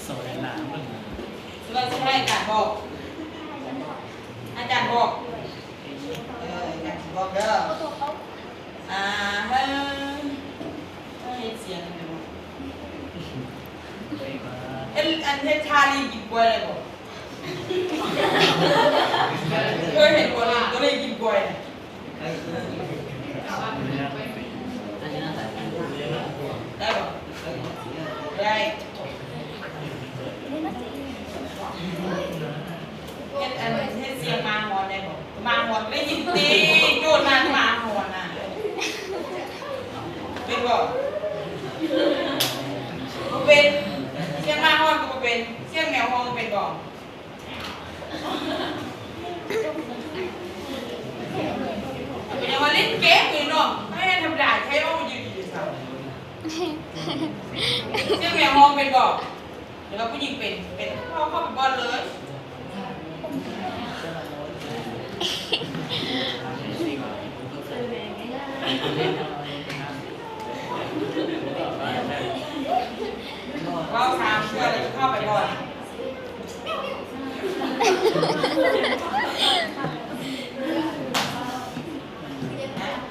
สวยหนามึงเราจะให้อาจารย์บอกอาจารย์บอกอาจารย์บอกเด้อเฮ้ยเสียงอันเทชาลีกินกล้วยเลยบอกเคยเห็นกล้วยก็เลยกินกล้วยได้บอกได้อันเทเสียงมาหอนได้บอกมาหอนไม่ยินตีโจดมาหอนน่ะเป็นบอกเป็นเสียงมาหอนก็เป็นเสียงแมวหอนก็เป็นบอกเป็นยังว่าเล่นเกมอยู่เนาะไม่ได้ทำได้ใช้ว่ามันยืนอยู่เสาเสียงแมวหอนเป็นบอกเดี๋ยวเราผู้หญิงเป็นเข้าไปบอลเลยเราสามเชื่อเลยเข้าไปบอล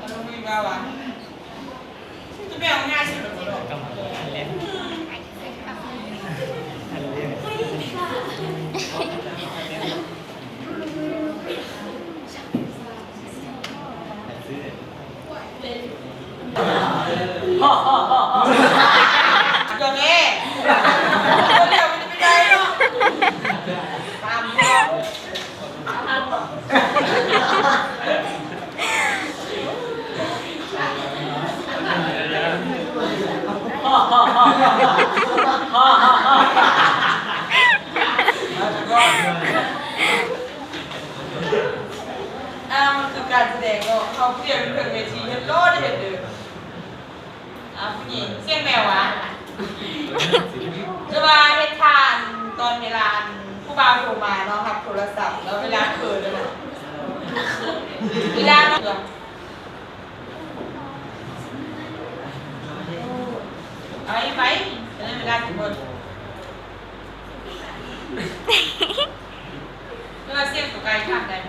เราไม่ว่าวะจะไปเอาง่ายสุดหรอกำลังเล่นฮ่าฮ่าฮ่าอย่างนี้เดี๋ยวมันจะไปได้เนาะตามเรื่องฮ่าฮ่าฮ่าฮ่าฮ่าฮ่ามันคือการแสดงเนาะเขาเปลี่ยนเป็นเวทีเห็นโลดเห็นเดิมผู้หญิงเสียงแมววะจะมาเฮ็ดทานตอนเวลาผู้บ่าวโทรมาเนาะครับโทรศัพท์แล้วเวลาเขินเลยนะเวลาเนาะเอาอีกไหมจะได้เวลาถึงหมดเวลาเสียงตัวไกลข้ามได้ไหม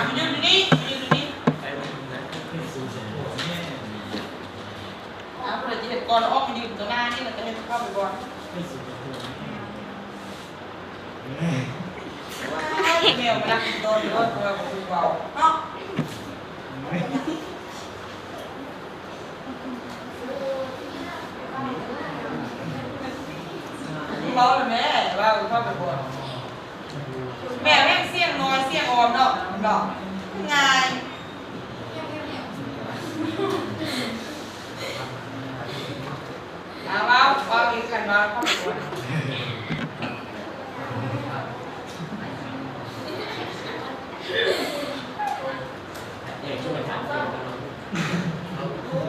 มันยืนนี่เพื่อจะเห็นก่อนออกมายืนตรงหน้านี่เราจะให้เข้าไปก่อนแมวมาโดนรถเราคุยเบาเนาะเบาเลยแม่ว่าเข้าไปก่อนแม่แม่เสียงน้อยเสียงอ่อนเนาะดอกง่ายเอาอีกกันมาเข้า